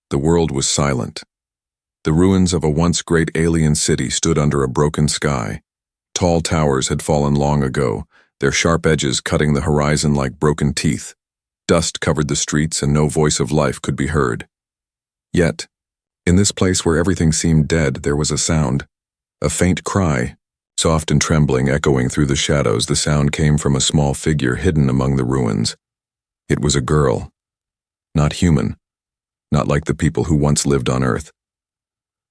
The world was silent. The ruins of a once great alien city stood under a broken sky. Tall towers had fallen long ago, their sharp edges cutting the horizon like broken teeth. Dust covered the streets and no voice of life could be heard. Yet, in this place where everything seemed dead, there was a sound. A faint cry, soft and trembling, echoing through the shadows. The sound came from a small figure hidden among the ruins. It was a girl. Not human. Not like the people who once lived on Earth.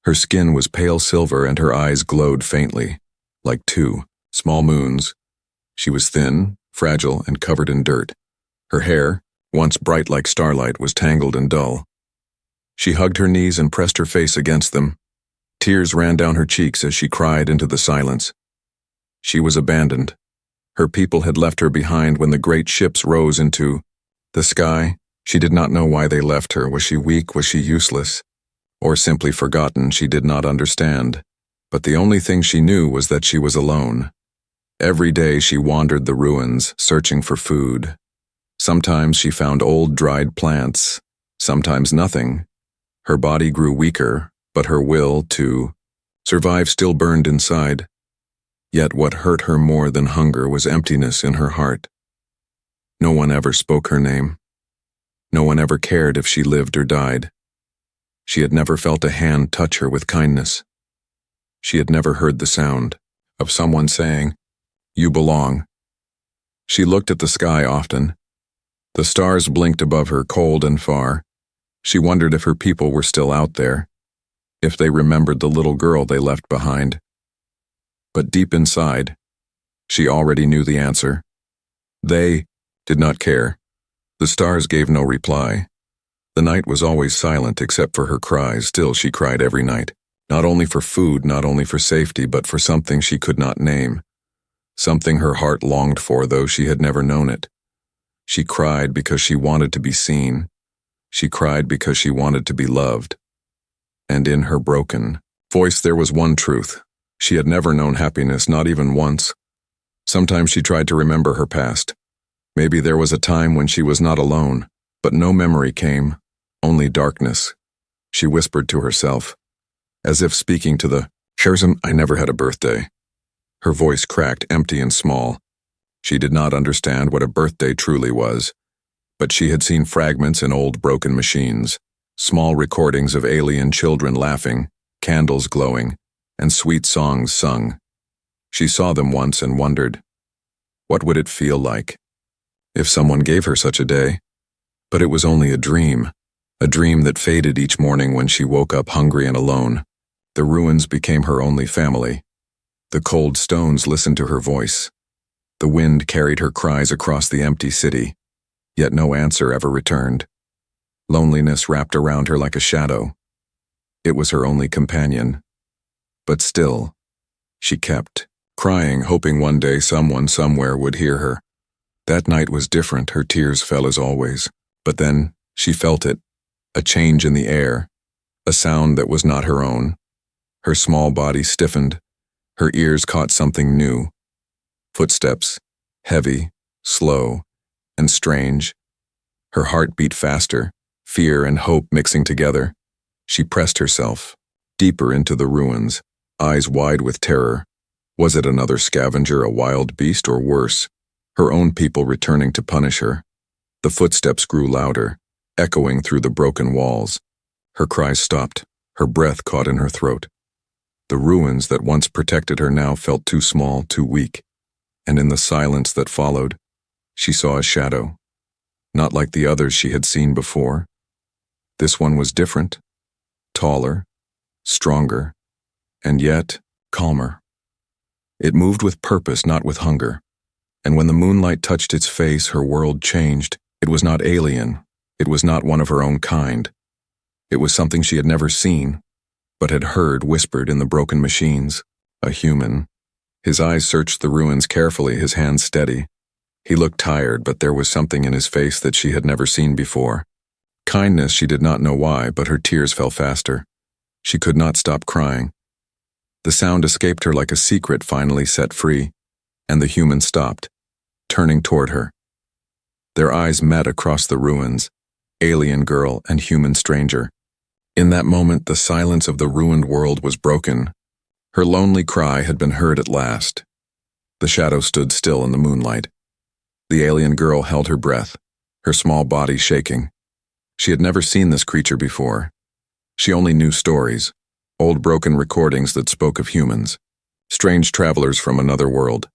Her skin was pale silver and her eyes glowed faintly, like two small moons. She was thin, fragile, and covered in dirt. Her hair, once bright like starlight, was tangled and dull. She hugged her knees and pressed her face against them. Tears ran down her cheeks as she cried into the silence. She was abandoned. Her people had left her behind when the great ships rose into the sky. She did not know why they left her. Was she weak? Was she useless? Or simply forgotten? She did not understand. But the only thing she knew was that she was alone. Every day she wandered the ruins, searching for food. Sometimes she found old dried plants, sometimes nothing. Her body grew weaker, but her will to survive still burned inside. Yet what hurt her more than hunger was emptiness in her heart. No one ever spoke her name. No one ever cared if she lived or died. She had never felt a hand touch her with kindness. She had never heard the sound of someone saying, "You belong." She looked at the sky often. The stars blinked above her, cold and far. She wondered if her people were still out there, if they remembered the little girl they left behind. But deep inside, she already knew the answer. They did not care. The stars gave no reply. The night was always silent except for her cries. Still, she cried every night, not only for food, not only for safety, but for something she could not name, something her heart longed for, though she had never known it. She cried because she wanted to be seen. She cried because she wanted to be loved. And in her broken voice there was one truth. She had never known happiness, not even once. Sometimes she tried to remember her past. Maybe there was a time when she was not alone, but no memory came, only darkness. She whispered to herself, as if speaking to the Sherzam, "I never had a birthday." Her voice cracked, empty and small. She did not understand what a birthday truly was, but she had seen fragments in old broken machines, small recordings of alien children laughing, candles glowing, and sweet songs sung. She saw them once and wondered, what would it feel like if someone gave her such a day? But it was only a dream that faded each morning when she woke up hungry and alone. The ruins became her only family. The cold stones listened to her voice. The wind carried her cries across the empty city, yet no answer ever returned. Loneliness wrapped around her like a shadow. It was her only companion. But still, she kept crying, hoping one day someone somewhere would hear her. That night was different. Her tears fell as always. But then she felt it, a change in the air, a sound that was not her own. Her small body stiffened. Her ears caught something new. Footsteps, heavy, slow, and strange. Her heart beat faster, fear and hope mixing together. She pressed herself deeper into the ruins, eyes wide with terror. Was it another scavenger, a wild beast, or worse, her own people returning to punish her? The footsteps grew louder, echoing through the broken walls. Her cries stopped, her breath caught in her throat. The ruins that once protected her now felt too small, too weak. And in the silence that followed, she saw a shadow. Not like the others she had seen before. This one was different, taller, stronger, and yet calmer. It moved with purpose, not with hunger. And when the moonlight touched its face, her world changed. It was not alien. It was not one of her own kind. It was something she had never seen, but had heard whispered in the broken machines. A human. His eyes searched the ruins carefully, his hands steady. He looked tired, but there was something in his face that she had never seen before. Kindness, she did not know why, but her tears fell faster. She could not stop crying. The sound escaped her like a secret finally set free, and the human stopped, turning toward her. Their eyes met across the ruins, alien girl and human stranger. In that moment, the silence of the ruined world was broken. Her lonely cry had been heard at last. The shadow stood still in the moonlight. The alien girl held her breath, her small body shaking. She had never seen this creature before. She only knew stories, old broken recordings that spoke of humans, strange travelers from another world.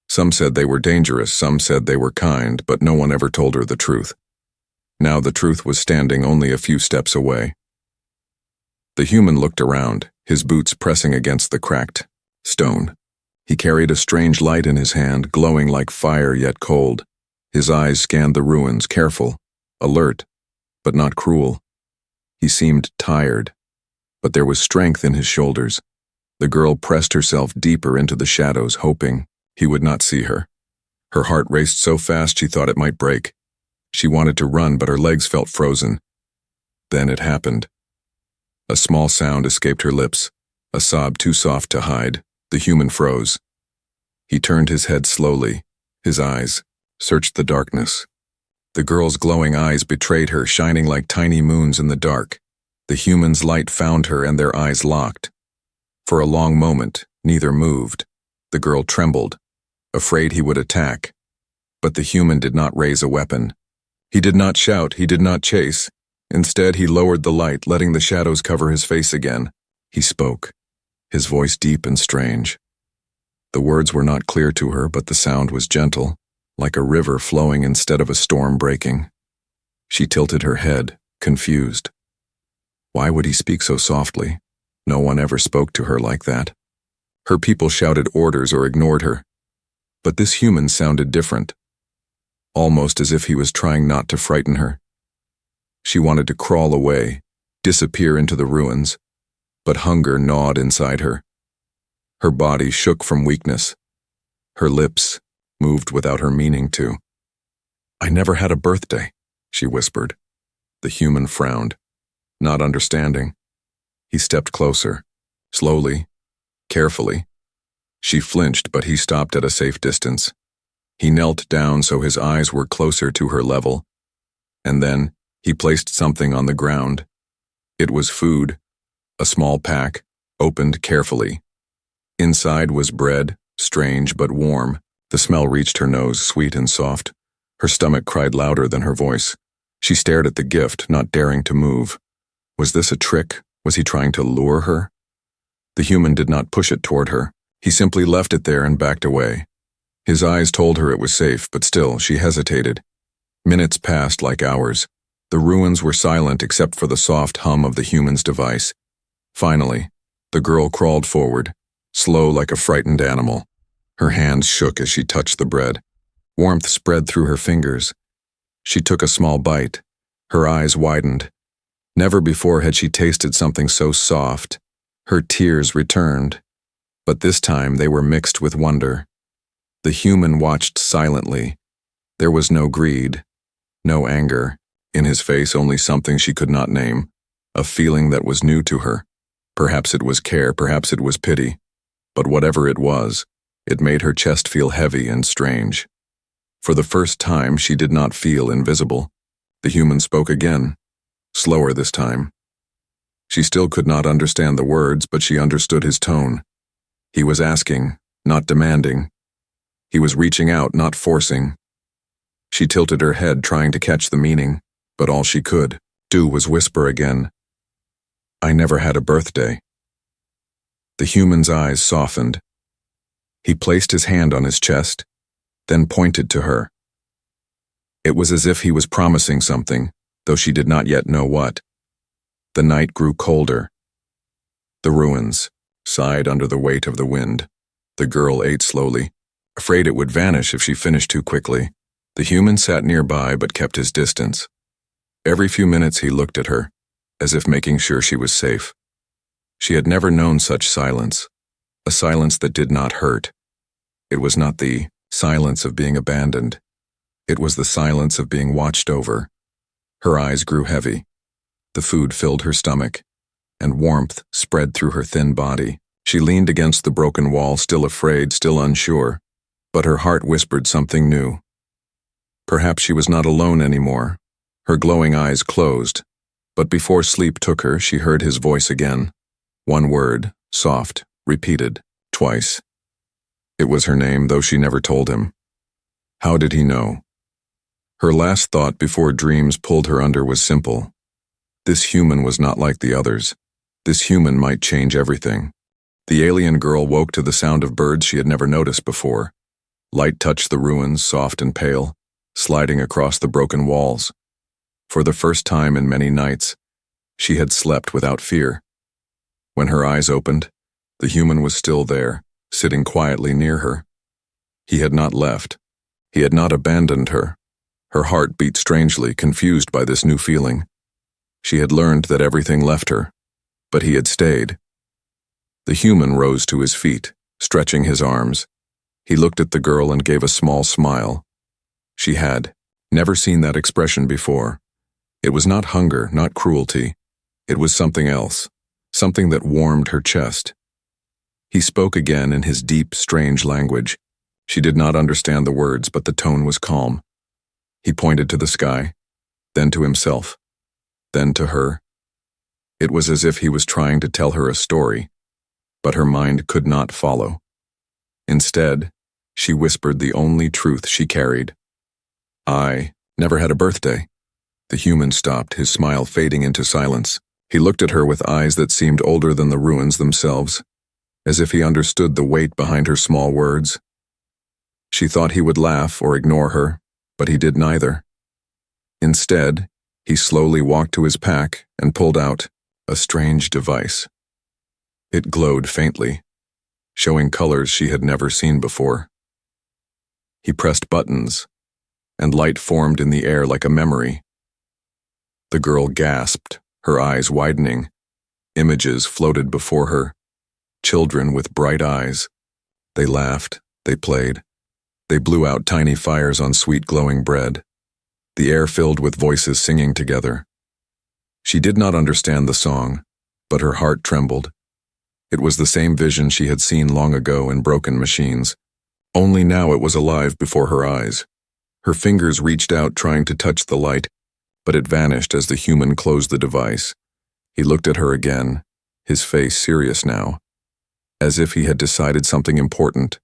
Some said they were dangerous, some said they were kind, but no one ever told her the truth. Now the truth was standing only a few steps away. The human looked around, his boots pressing against the cracked stone. He carried a strange light in his hand, glowing like fire yet cold. His eyes scanned the ruins, careful, alert, but not cruel. He seemed tired, but there was strength in his shoulders. The girl pressed herself deeper into the shadows, hoping he would not see her. Her heart raced so fast she thought it might break. She wanted to run, but her legs felt frozen. Then it happened. A small sound escaped her lips, a sob too soft to hide. The human froze. He turned his head slowly. His eyes searched the darkness. The girl's glowing eyes betrayed her, shining like tiny moons in the dark. The human's light found her, and their eyes locked. For a long moment, neither moved. The girl trembled, afraid he would attack. But the human did not raise a weapon. He did not shout, he did not chase. Instead, he lowered the light, letting the shadows cover his face again. He spoke, his voice deep and strange. The words were not clear to her, but the sound was gentle, like a river flowing instead of a storm breaking. She tilted her head, confused. Why would he speak so softly? No one ever spoke to her like that. Her people shouted orders or ignored her. But this human sounded different, almost as if he was trying not to frighten her. She wanted to crawl away, disappear into the ruins, but hunger gnawed inside her. Her body shook from weakness. Her lips moved without her meaning to. "I never had a birthday," she whispered. The human frowned, not understanding. He stepped closer, slowly, carefully. She flinched, but he stopped at a safe distance. He knelt down so his eyes were closer to her level. And then he placed something on the ground. It was food, a small pack, opened carefully. Inside was bread, strange but warm. The smell reached her nose, sweet and soft. Her stomach cried louder than her voice. She stared at the gift, not daring to move. Was this a trick? Was he trying to lure her? The human did not push it toward her. He simply left it there and backed away. His eyes told her it was safe, but still, she hesitated. Minutes passed like hours. The ruins were silent except for the soft hum of the human's device. Finally, the girl crawled forward, slow like a frightened animal. Her hands shook as she touched the bread. Warmth spread through her fingers. She took a small bite. Her eyes widened. Never before had she tasted something so soft. Her tears returned, but this time they were mixed with wonder. The human watched silently. There was no greed, no anger. In his face, only something she could not name, a feeling that was new to her. Perhaps it was care, perhaps it was pity. But whatever it was, it made her chest feel heavy and strange. For the first time, she did not feel invisible. The human spoke again, slower this time. She still could not understand the words, but she understood his tone. He was asking, not demanding. He was reaching out, not forcing. She tilted her head, trying to catch the meaning, but all she could do was whisper again, "I never had a birthday." The human's eyes softened. He placed his hand on his chest, then pointed to her. It was as if he was promising something, though she did not yet know what. The night grew colder. The ruins sighed under the weight of the wind. The girl ate slowly, afraid it would vanish if she finished too quickly. The human sat nearby but kept his distance. Every few minutes he looked at her, as if making sure she was safe. She had never known such silence, a silence that did not hurt. It was not the silence of being abandoned. It was the silence of being watched over. Her eyes grew heavy. The food filled her stomach, and warmth spread through her thin body. She leaned against the broken wall, still afraid, still unsure, but her heart whispered something new. Perhaps she was not alone anymore. Her glowing eyes closed, But before sleep took her, she heard his voice again. One word, soft, repeated, twice. It was her name, though she never told him. How did he know? Her last thought before dreams pulled her under was simple. This human was not like the others. This human might change everything. The alien girl woke to the sound of birds she had never noticed before. Light touched the ruins, soft and pale, sliding across the broken walls. For the first time in many nights, she had slept without fear. When her eyes opened, the human was still there, sitting quietly near her. He had not left. He had not abandoned her. Her heart beat strangely, confused by this new feeling. She had learned that everything left her, but he had stayed. The human rose to his feet, stretching his arms. He looked at the girl and gave a small smile. She had never seen that expression before. It was not hunger, not cruelty. It was something else, something that warmed her chest. He spoke again in his deep, strange language. She did not understand the words, but the tone was calm. He pointed to the sky, then to himself, then to her. It was as if he was trying to tell her a story, but her mind could not follow. Instead, she whispered the only truth she carried. I never had a birthday. The human stopped, his smile fading into silence. He looked at her with eyes that seemed older than the ruins themselves, as if he understood the weight behind her small words. She thought he would laugh or ignore her, but he did neither. Instead, he slowly walked to his pack and pulled out a strange device. It glowed faintly, showing colors she had never seen before. He pressed buttons, and light formed in the air like a memory. The girl gasped, her eyes widening. Images floated before her. Children with bright eyes. They laughed, they played. They blew out tiny fires on sweet glowing bread. The air filled with voices singing together. She did not understand the song, but her heart trembled. It was the same vision she had seen long ago in broken machines. Only now it was alive before her eyes. Her fingers reached out trying to touch the light, but it vanished as the human closed the device. He looked at her again, his face serious now, as if he had decided something important.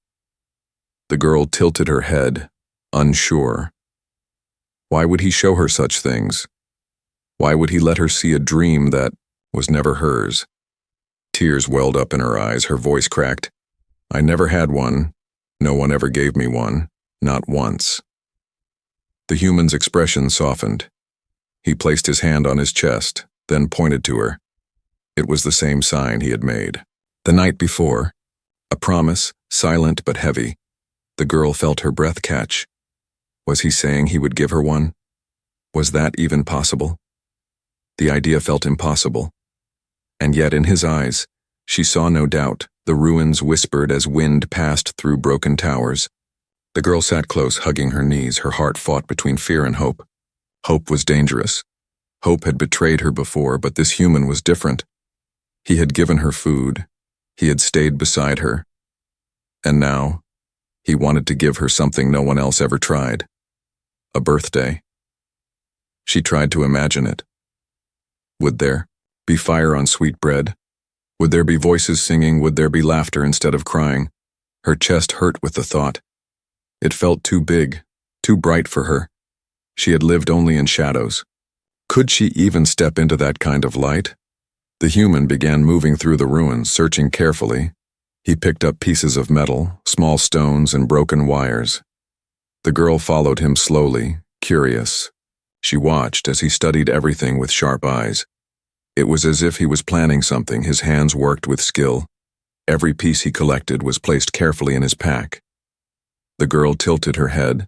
The girl tilted her head, unsure. Why would he show her such things? Why would he let her see a dream that was never hers? Tears welled up in her eyes, her voice cracked. I never had one. No one ever gave me one, not once. The human's expression softened. He placed his hand on his chest, then pointed to her. It was the same sign he had made the night before, a promise, silent but heavy. The girl felt her breath catch. Was he saying he would give her one? Was that even possible? The idea felt impossible. And yet in his eyes, she saw no doubt. The ruins whispered as wind passed through broken towers. The girl sat close, hugging her knees, her heart fought between fear and hope. Hope was dangerous. Hope had betrayed her before, but this human was different. He had given her food. He had stayed beside her. And now, he wanted to give her something no one else ever tried. A birthday. She tried to imagine it. Would there be fire on sweet bread? Would there be voices singing? Would there be laughter instead of crying? Her chest hurt with the thought. It felt too big, too bright for her. She had lived only in shadows. Could she even step into that kind of light? The human began moving through the ruins, searching carefully. He picked up pieces of metal, small stones, and broken wires. The girl followed him slowly, curious. She watched as he studied everything with sharp eyes. It was as if he was planning something. His hands worked with skill. Every piece he collected was placed carefully in his pack. The girl tilted her head,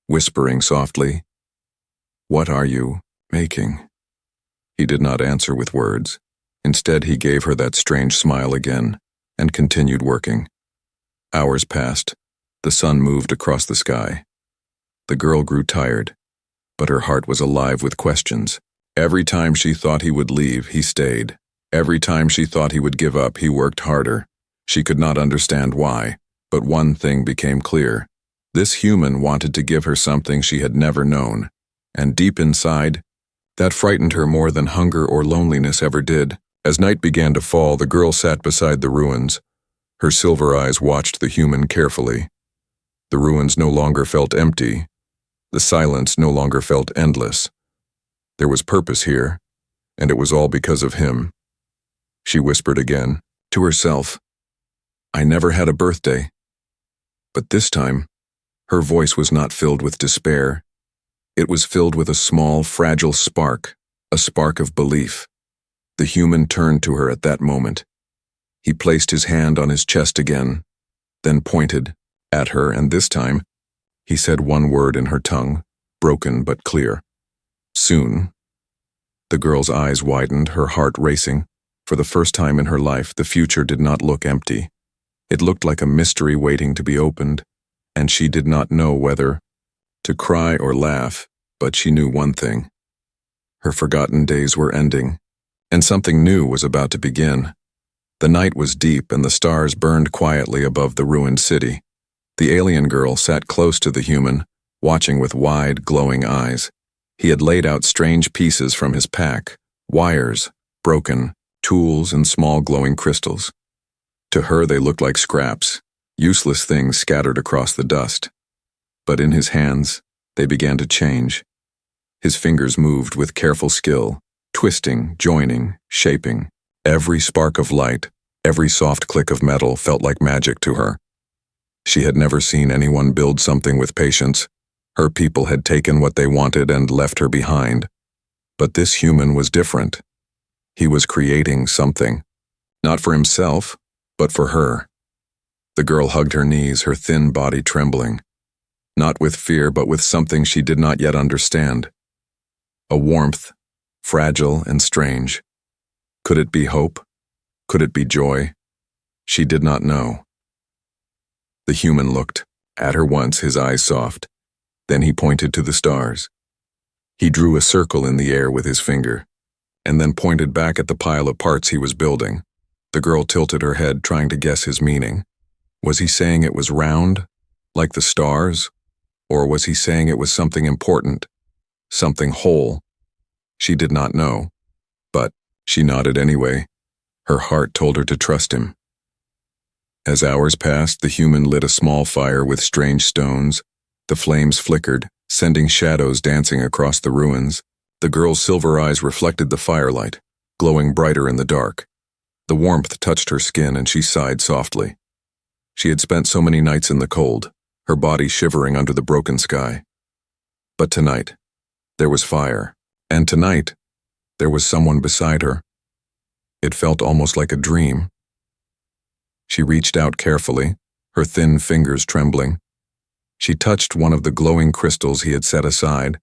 whispering softly, "What are you making?" He did not answer with words. Instead, he gave her that strange smile again and continued working. Hours passed. The sun moved across the sky. The girl grew tired, but her heart was alive with questions. Every time she thought he would leave, he stayed. Every time she thought he would give up, he worked harder. She could not understand why, but one thing became clear. This human wanted to give her something she had never known, and deep inside, That frightened her more than hunger or loneliness ever did. As night began to fall, the girl sat beside the ruins. Her silver eyes watched the human carefully. The ruins no longer felt empty. The silence no longer felt endless. There was purpose here, and it was all because of him. She whispered again, to herself, "I never had a birthday." But this time, her voice was not filled with despair. It was filled with a small, fragile spark, a spark of belief. The human turned to her at that moment. He placed his hand on his chest again, then pointed at her, and this time, he said one word in her tongue, broken but clear. "Soon." The girl's eyes widened, her heart racing. For the first time in her life, the future did not look empty. It looked like a mystery waiting to be opened, and she did not know whether to cry or laugh, but she knew one thing. Her forgotten days were ending, and something new was about to begin. The night was deep, and the stars burned quietly above the ruined city. The alien girl sat close to the human, watching with wide, glowing eyes. He had laid out strange pieces from his pack, wires, broken, tools, and small glowing crystals. To her they looked like scraps, useless things scattered across the dust. But in his hands, they began to change. His fingers moved with careful skill, twisting, joining, shaping. Every spark of light, every soft click of metal felt like magic to her. She had never seen anyone build something with patience. Her people had taken what they wanted and left her behind. But this human was different. He was creating something, not for himself, but for her. The girl hugged her knees, her thin body trembling, not with fear, but with something she did not yet understand. A warmth, fragile and strange. Could it be hope? Could it be joy? She did not know. The human looked at her once, his eyes soft. Then he pointed to the stars. He drew a circle in the air with his finger, and then pointed back at the pile of parts he was building. The girl tilted her head, trying to guess his meaning. Was he saying it was round, like the stars? Or was he saying it was something important, something whole? She did not know, but she nodded anyway. Her heart told her to trust him. As hours passed, the human lit a small fire with strange stones. The flames flickered, sending shadows dancing across the ruins. The girl's silver eyes reflected the firelight, glowing brighter in the dark. The warmth touched her skin, and she sighed softly. She had spent so many nights in the cold, her body shivering under the broken sky. But tonight, there was fire, and tonight, there was someone beside her. It felt almost like a dream. She reached out carefully, her thin fingers trembling. She touched one of the glowing crystals he had set aside.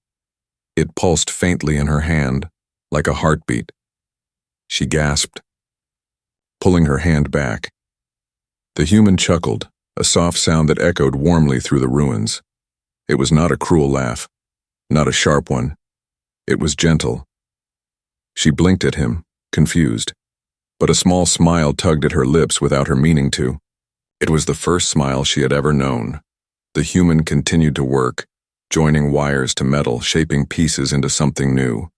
It pulsed faintly in her hand, like a heartbeat. She gasped, pulling her hand back. The human chuckled, a soft sound that echoed warmly through the ruins. It was not a cruel laugh, not a sharp one. It was gentle. She blinked at him, confused, but a small smile tugged at her lips without her meaning to. It was the first smile she had ever known. The human continued to work, joining wires to metal, shaping pieces into something new.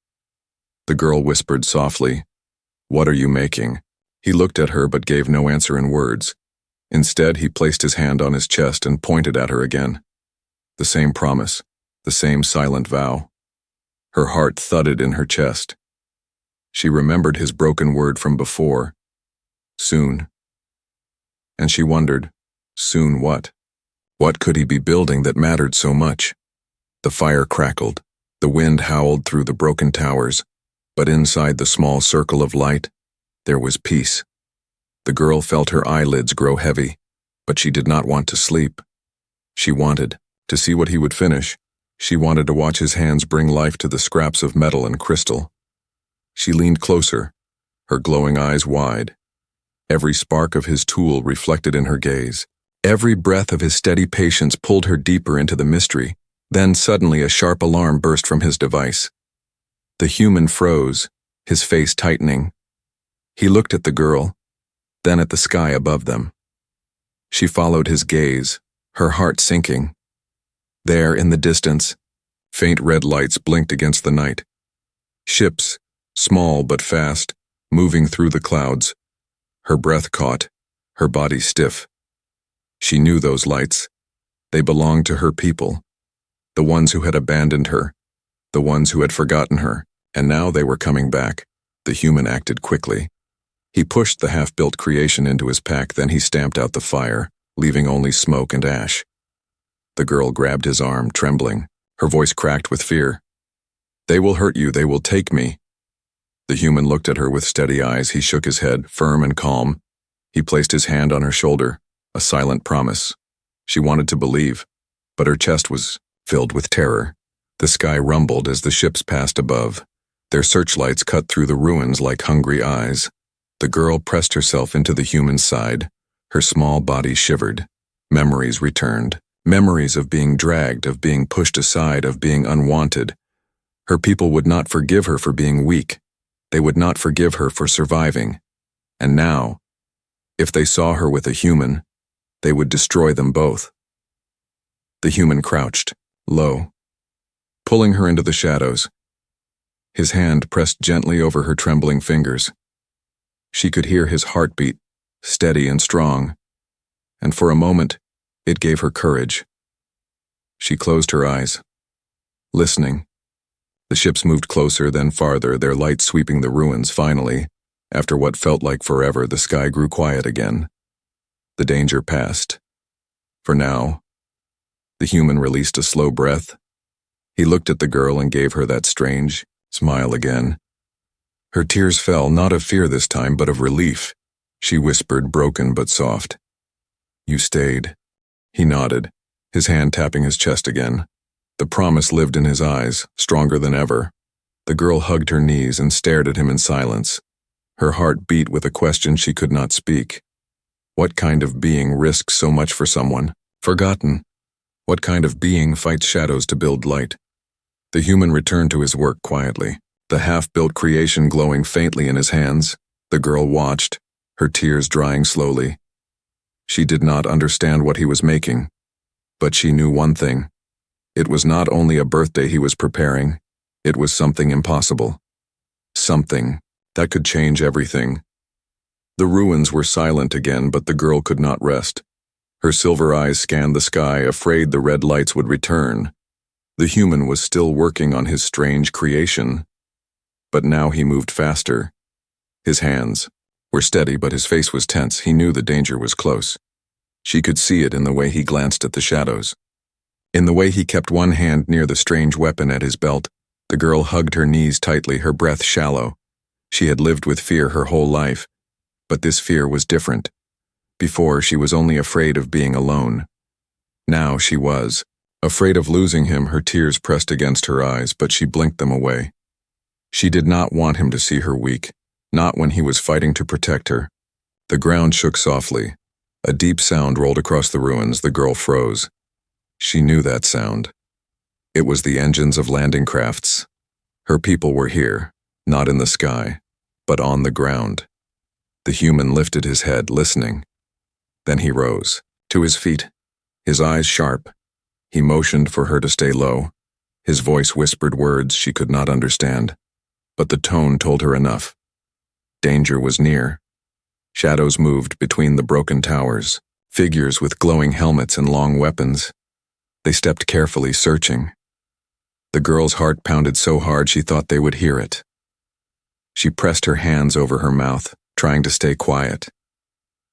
The girl whispered softly, "What are you making?" He looked at her but gave no answer in words. Instead, he placed his hand on his chest and pointed at her again. The same promise, the same silent vow. Her heart thudded in her chest. She remembered his broken word from before. Soon. And she wondered, soon what? What could he be building that mattered so much? The fire crackled, the wind howled through the broken towers, but inside the small circle of light, there was peace. The girl felt her eyelids grow heavy, but she did not want to sleep. She wanted to see what he would finish. She wanted to watch his hands bring life to the scraps of metal and crystal. She leaned closer, her glowing eyes wide. Every spark of his tool reflected in her gaze. Every breath of his steady patience pulled her deeper into the mystery. Then suddenly a sharp alarm burst from his device. The human froze, his face tightening. He looked at the girl, then at the sky above them. She followed his gaze, her heart sinking. There, in the distance, faint red lights blinked against the night. Ships, small but fast, moving through the clouds. Her breath caught, her body stiff. She knew those lights. They belonged to her people, the ones who had abandoned her, the ones who had forgotten her, and now they were coming back. The human acted quickly. He pushed the half-built creation into his pack, then he stamped out the fire, leaving only smoke and ash. The girl grabbed his arm, trembling. Her voice cracked with fear. "They will hurt you, they will take me." The human looked at her with steady eyes. He shook his head, firm and calm. He placed his hand on her shoulder, a silent promise. She wanted to believe, but her chest was filled with terror. The sky rumbled as the ships passed above. Their searchlights cut through the ruins like hungry eyes. The girl pressed herself into the human's side. Her small body shivered. Memories returned. Memories of being dragged, of being pushed aside, of being unwanted. Her people would not forgive her for being weak. They would not forgive her for surviving. And now, if they saw her with a human, they would destroy them both. The human crouched, low, pulling her into the shadows. His hand pressed gently over her trembling fingers. She could hear his heartbeat, steady and strong, and for a moment, it gave her courage. She closed her eyes, listening. The ships moved closer, then farther, their light sweeping the ruins. Finally, after what felt like forever, the sky grew quiet again. The danger passed. For now, the human released a slow breath. He looked at the girl and gave her that strange smile again. Her tears fell, not of fear this time, but of relief. She whispered, broken but soft. "You stayed." He nodded, his hand tapping his chest again. The promise lived in his eyes, stronger than ever. The girl hugged her knees and stared at him in silence. Her heart beat with a question she could not speak. What kind of being risks so much for someone forgotten? What kind of being fights shadows to build light? The human returned to his work quietly, the half-built creation glowing faintly in his hands. The girl watched, her tears drying slowly. She did not understand what he was making, but she knew one thing. It was not only a birthday he was preparing, it was something impossible. Something that could change everything. The ruins were silent again, but the girl could not rest. Her silver eyes scanned the sky, afraid the red lights would return. The human was still working on his strange creation, but now he moved faster. His hands were steady, but his face was tense. He knew the danger was close. She could see it in the way he glanced at the shadows. In the way he kept one hand near the strange weapon at his belt. The girl hugged her knees tightly, her breath shallow. She had lived with fear her whole life, but this fear was different. Before, she was only afraid of being alone. Now she was afraid of losing him. Her tears pressed against her eyes, but she blinked them away. She did not want him to see her weak, not when he was fighting to protect her. The ground shook softly. A deep sound rolled across the ruins. The girl froze. She knew that sound. It was the engines of landing crafts. Her people were here, not in the sky, but on the ground. The human lifted his head, listening. Then he rose, to his feet, his eyes sharp. He motioned for her to stay low. His voice whispered words she could not understand, but the tone told her enough. Danger was near. Shadows moved between the broken towers, figures with glowing helmets and long weapons. They stepped carefully, searching. The girl's heart pounded so hard she thought they would hear it. She pressed her hands over her mouth, trying to stay quiet.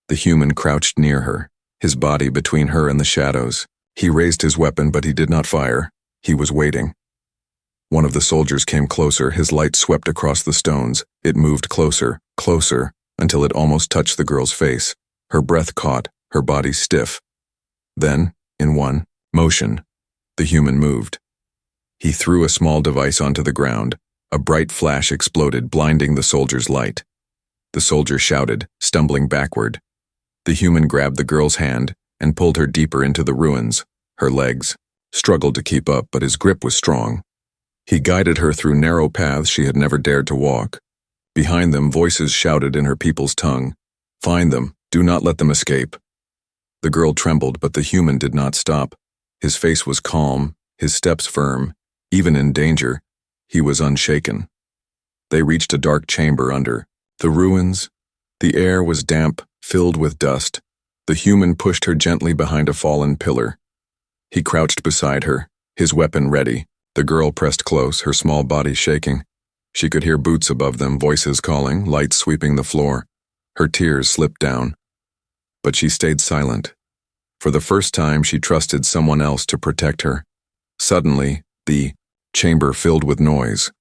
The human crouched near her, his body between her and the shadows. He raised his weapon, but he did not fire. He was waiting. One of the soldiers came closer, his light swept across the stones. It moved closer, closer, until it almost touched the girl's face. Her breath caught, her body stiff. Then, in one motion, the human moved. He threw a small device onto the ground. A bright flash exploded, blinding the soldier's light. The soldier shouted, stumbling backward. The human grabbed the girl's hand and pulled her deeper into the ruins. Her legs struggled to keep up, but his grip was strong. He guided her through narrow paths she had never dared to walk. Behind them, voices shouted in her people's tongue. "Find them, do not let them escape." The girl trembled, but the human did not stop. His face was calm, his steps firm. Even in danger, he was unshaken. They reached a dark chamber under the ruins. The air was damp, filled with dust. The human pushed her gently behind a fallen pillar. He crouched beside her, his weapon ready. The girl pressed close, her small body shaking. She could hear boots above them, voices calling, lights sweeping the floor. Her tears slipped down. But she stayed silent. For the first time, she trusted someone else to protect her. Suddenly, the chamber filled with noise.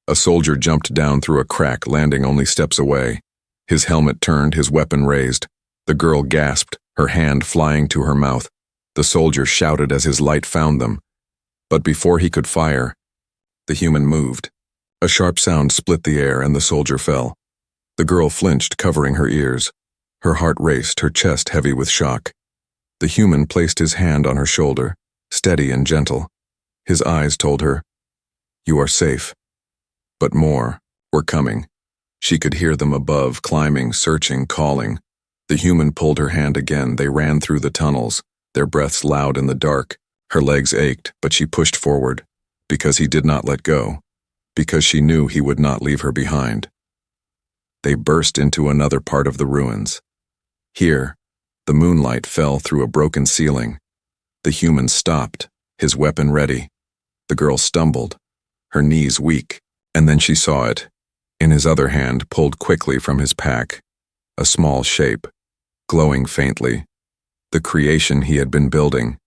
A soldier jumped down through a crack, landing only steps away. His helmet turned, his weapon raised. The girl gasped, her hand flying to her mouth. The soldier shouted as his light found them. But before he could fire, the human moved. A sharp sound split the air and the soldier fell. The girl flinched, covering her ears. Her heart raced, her chest heavy with shock. The human placed his hand on her shoulder, steady and gentle. His eyes told her, "You are safe." But more were coming. She could hear them above, climbing, searching, calling. The human pulled her hand again. They ran through the tunnels, their breaths loud in the dark. Her legs ached, but she pushed forward, because he did not let go, because she knew he would not leave her behind. They burst into another part of the ruins. Here, the moonlight fell through a broken ceiling. The human stopped, his weapon ready. The girl stumbled, her knees weak, and then she saw it. In his other hand, pulled quickly from his pack, a small shape, glowing faintly, the creation he had been building.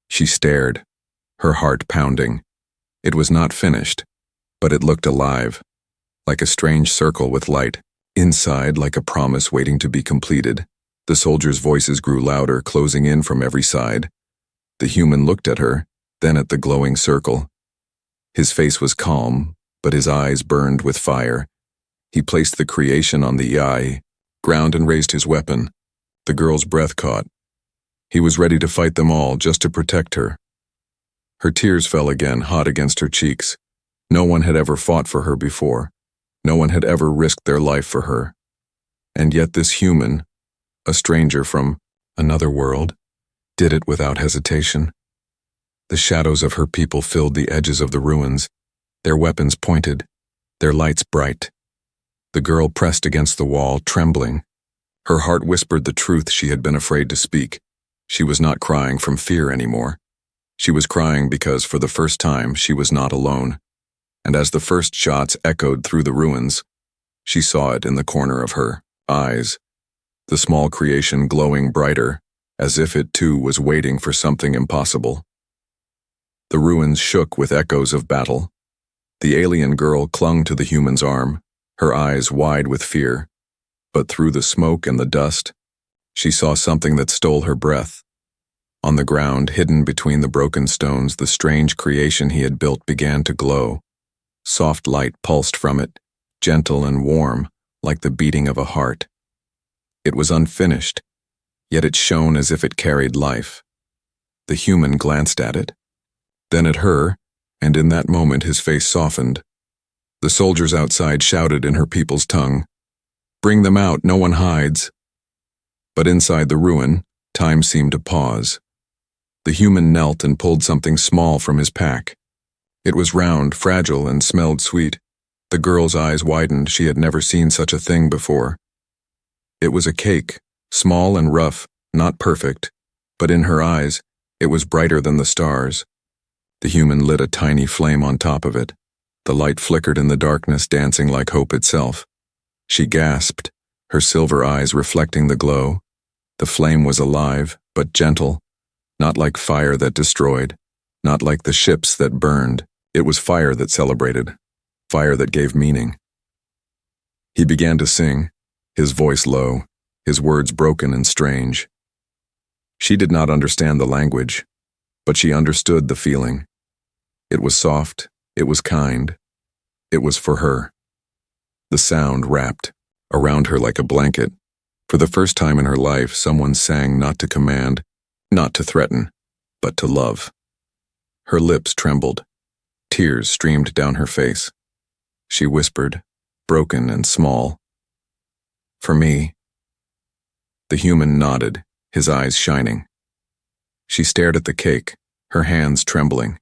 She stared, her heart pounding. It was not finished, but it looked alive, like a strange circle with light, inside like a promise waiting to be completed. The soldiers' voices grew louder, closing in from every side. The human looked at her, then at the glowing circle. His face was calm, but his eyes burned with fire. He placed the creation on the eye, ground and raised his weapon. The girl's breath caught. He was ready to fight them all, just to protect her. Her tears fell again, hot against her cheeks. No one had ever fought for her before. No one had ever risked their life for her. And yet this human, a stranger from another world, did it without hesitation. The shadows of her people filled the edges of the ruins, their weapons pointed, their lights bright. The girl pressed against the wall, trembling. Her heart whispered the truth she had been afraid to speak. She was not crying from fear anymore. She was crying because, for the first time, she was not alone. And as the first shots echoed through the ruins, she saw it in the corner of her eyes, the small creation glowing brighter, as if it too was waiting for something impossible. The ruins shook with echoes of battle. The alien girl clung to the human's arm, her eyes wide with fear. But through the smoke and the dust, she saw something that stole her breath. On the ground, hidden between the broken stones, the strange creation he had built began to glow. Soft light pulsed from it, gentle and warm, like the beating of a heart. It was unfinished, yet it shone as if it carried life. The human glanced at it, then at her, and in that moment his face softened. The soldiers outside shouted in her people's tongue, "Bring them out, no one hides." But inside the ruin, time seemed to pause. The human knelt and pulled something small from his pack. It was round, fragile, and smelled sweet. The girl's eyes widened. She had never seen such a thing before. It was a cake, small and rough, not perfect, but in her eyes, it was brighter than the stars. The human lit a tiny flame on top of it. The light flickered in the darkness, dancing like hope itself. She gasped, her silver eyes reflecting the glow. The flame was alive, but gentle, not like fire that destroyed, not like the ships that burned. It was fire that celebrated, fire that gave meaning. He began to sing, his voice low, his words broken and strange. She did not understand the language, but she understood the feeling. It was soft, it was kind, it was for her. The sound wrapped around her like a blanket. For the first time in her life, someone sang not to command, not to threaten, but to love. Her lips trembled. Tears streamed down her face. She whispered, broken and small, "For me." The human nodded, his eyes shining. She stared at the cake, her hands trembling.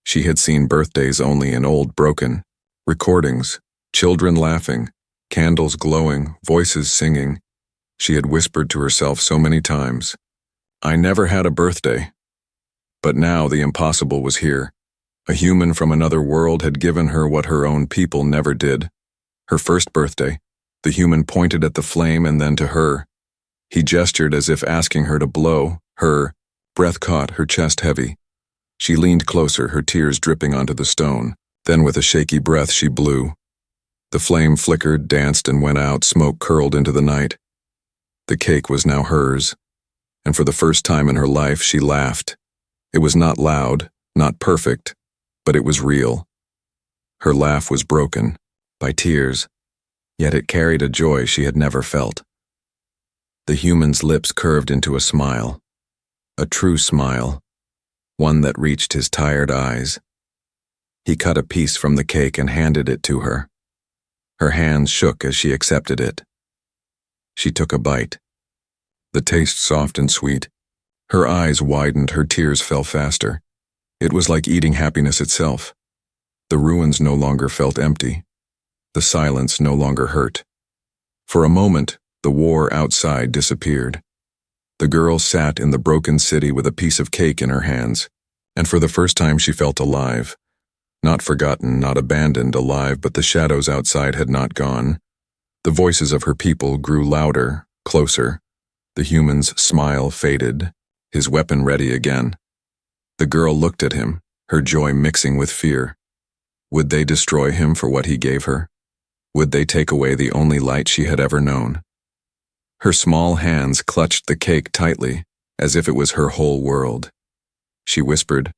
She had seen birthdays only in old broken recordings, Children laughing, candles glowing, voices singing. She had whispered to herself so many times, "I never had a birthday." But now the impossible was here. A human from another world had given her what her own people never did. Her first birthday. The human pointed at the flame and then to her. He gestured as if asking her to blow. Her breath caught, her chest heavy. She leaned closer, her tears dripping onto the stone. Then with a shaky breath she blew. The flame flickered, danced, and went out. Smoke curled into the night. The cake was now hers, and for the first time in her life she laughed. It was not loud, not perfect, but it was real. Her laugh was broken by tears, yet it carried a joy she had never felt. The human's lips curved into a smile, a true smile, one that reached his tired eyes. He cut a piece from the cake and handed it to her. Her hands shook as she accepted it. She took a bite. The taste soft and sweet. Her eyes widened, her tears fell faster. It was like eating happiness itself. The ruins no longer felt empty. The silence no longer hurt. For a moment, the war outside disappeared. The girl sat in the broken city with a piece of cake in her hands, and for the first time she felt alive. Not forgotten, not abandoned, alive, but the shadows outside had not gone. The voices of her people grew louder, closer. The human's smile faded, his weapon ready again. The girl looked at him, her joy mixing with fear. Would they destroy him for what he gave her? Would they take away the only light she had ever known? Her small hands clutched the cake tightly, as if it was her whole world. She whispered,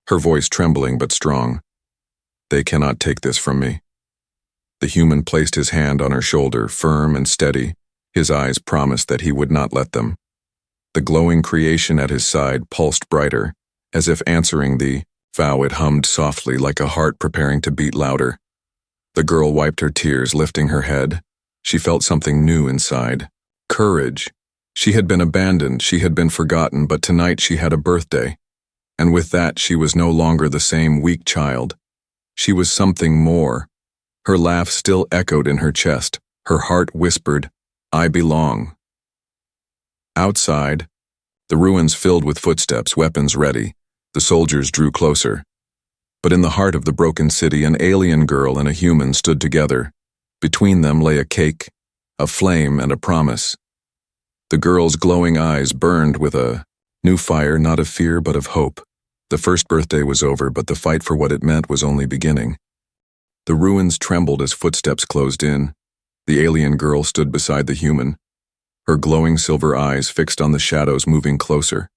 her voice trembling but strong, "They cannot take this from me." The human placed his hand on her shoulder, firm and steady. His eyes promised that he would not let them. The glowing creation at his side pulsed brighter, as if answering the vow. It hummed softly like a heart preparing to beat louder. The girl wiped her tears, lifting her head. She felt something new inside. Courage. She had been abandoned, she had been forgotten, but tonight she had a birthday. And with that she was no longer the same weak child. She was something more. Her laugh still echoed in her chest. Her heart whispered, "I belong." Outside, the ruins filled with footsteps, weapons ready. The soldiers drew closer. But in the heart of the broken city, an alien girl and a human stood together. Between them lay a cake, a flame, and a promise. The girl's glowing eyes burned with a new fire, not of fear but of hope. The first birthday was over, but the fight for what it meant was only beginning. The ruins trembled as footsteps closed in. The alien girl stood beside the human, her glowing silver eyes fixed on the shadows moving closer.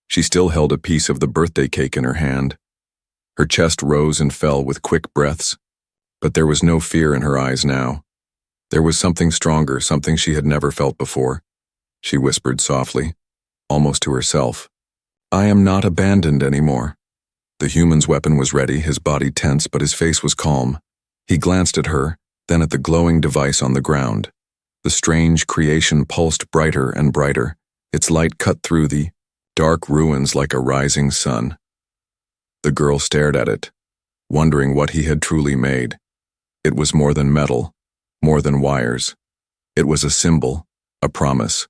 She still held a piece of the birthday cake in her hand. Her chest rose and fell with quick breaths, but there was no fear in her eyes now. There was something stronger, something she had never felt before. She whispered softly, almost to herself, "I am not abandoned anymore." The human's weapon was ready, his body tense, but his face was calm. He glanced at her, then at the glowing device on the ground. The strange creation pulsed brighter and brighter. Its light cut through the dark ruins like a rising sun. The girl stared at it, wondering what he had truly made. It was more than metal, more than wires. It was a symbol, a promise.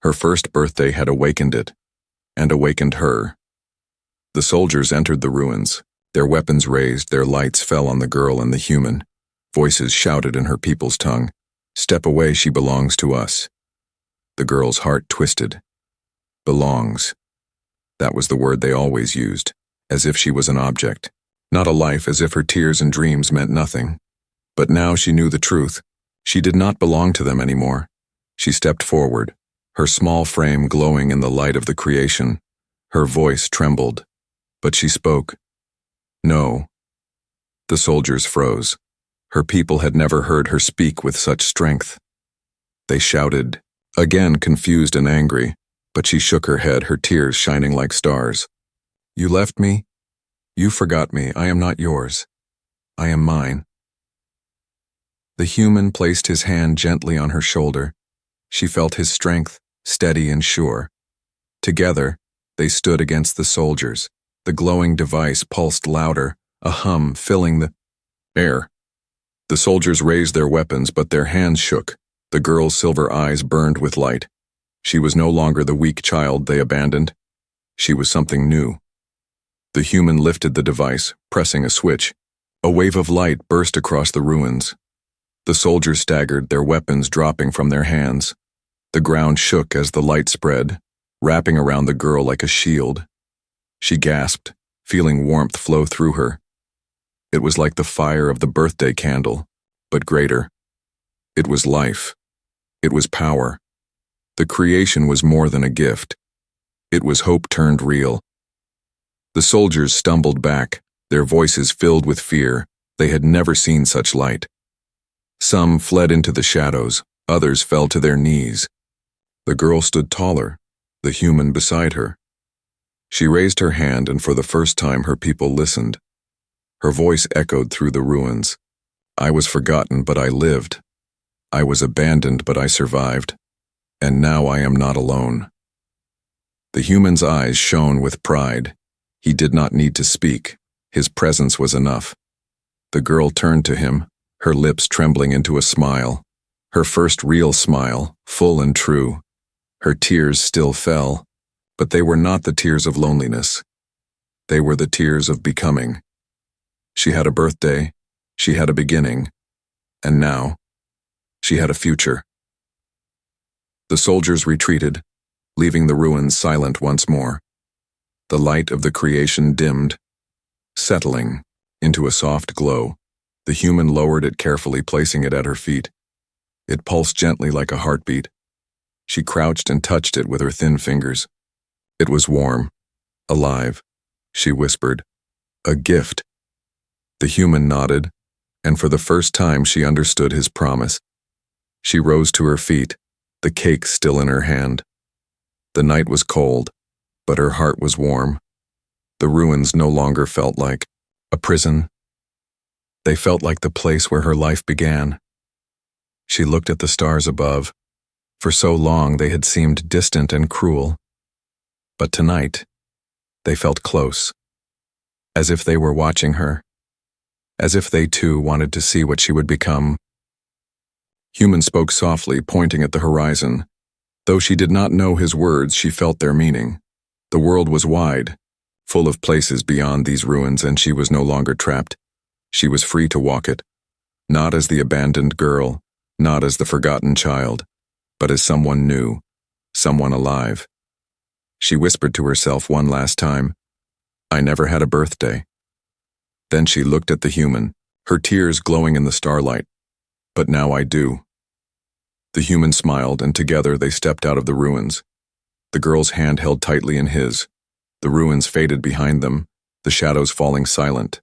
Her first birthday had awakened it, and awakened her. The soldiers entered the ruins, their weapons raised, their lights fell on the girl and the human. Voices shouted in her people's tongue, "Step away, she belongs to us." The girl's heart twisted. Belongs. That was the word they always used, as if she was an object, not a life, as if her tears and dreams meant nothing. But now she knew the truth. She did not belong to them anymore. She stepped forward, her small frame glowing in the light of the creation. Her voice trembled, but she spoke. "No." The soldiers froze. Her people had never heard her speak with such strength. They shouted, again confused and angry, but she shook her head, her tears shining like stars. "You left me? You forgot me. I am not yours. I am mine." The human placed his hand gently on her shoulder. She felt his strength, steady and sure. Together, they stood against the soldiers. The glowing device pulsed louder, a hum filling the air. The soldiers raised their weapons, but their hands shook. The girl's silver eyes burned with light. She was no longer the weak child they abandoned. She was something new. The human lifted the device, pressing a switch. A wave of light burst across the ruins. The soldiers staggered, their weapons dropping from their hands. The ground shook as the light spread, wrapping around the girl like a shield. She gasped, feeling warmth flow through her. It was like the fire of the birthday candle, but greater. It was life. It was power. The creation was more than a gift. It was hope turned real. The soldiers stumbled back, their voices filled with fear. They had never seen such light. Some fled into the shadows, others fell to their knees. The girl stood taller, the human beside her. She raised her hand, and for the first time her people listened. Her voice echoed through the ruins. I was forgotten, but I lived. I was abandoned, but I survived. And now I am not alone. The human's eyes shone with pride. He did not need to speak. His presence was enough. The girl turned to him, her lips trembling into a smile. Her first real smile, full and true. Her tears still fell, but they were not the tears of loneliness. They were the tears of becoming. She had a birthday, she had a beginning, and now, she had a future. The soldiers retreated, leaving the ruins silent once more. The light of the creation dimmed, settling into a soft glow. The human lowered it carefully, placing it at her feet. It pulsed gently like a heartbeat. She crouched and touched it with her thin fingers. It was warm, alive. She whispered, "A gift." The human nodded, and for the first time she understood his promise. She rose to her feet, the cake still in her hand. The night was cold, but her heart was warm. The ruins no longer felt like a prison. They felt like the place where her life began. She looked at the stars above. For so long they had seemed distant and cruel. But tonight, they felt close, as if they were watching her, as if they too wanted to see what she would become. Human spoke softly, pointing at the horizon. Though she did not know his words, she felt their meaning. The world was wide, full of places beyond these ruins, and she was no longer trapped. She was free to walk it, not as the abandoned girl, not as the forgotten child, but as someone new, someone alive. She whispered to herself one last time, "I never had a birthday." Then she looked at the human, her tears glowing in the starlight. "But now I do." The human smiled, and together they stepped out of the ruins. The girl's hand held tightly in his. The ruins faded behind them, the shadows falling silent.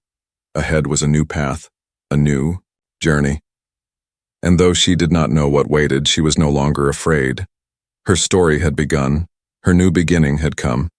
Ahead was a new path, a new journey. And though she did not know what waited, she was no longer afraid. Her story had begun, her new beginning had come.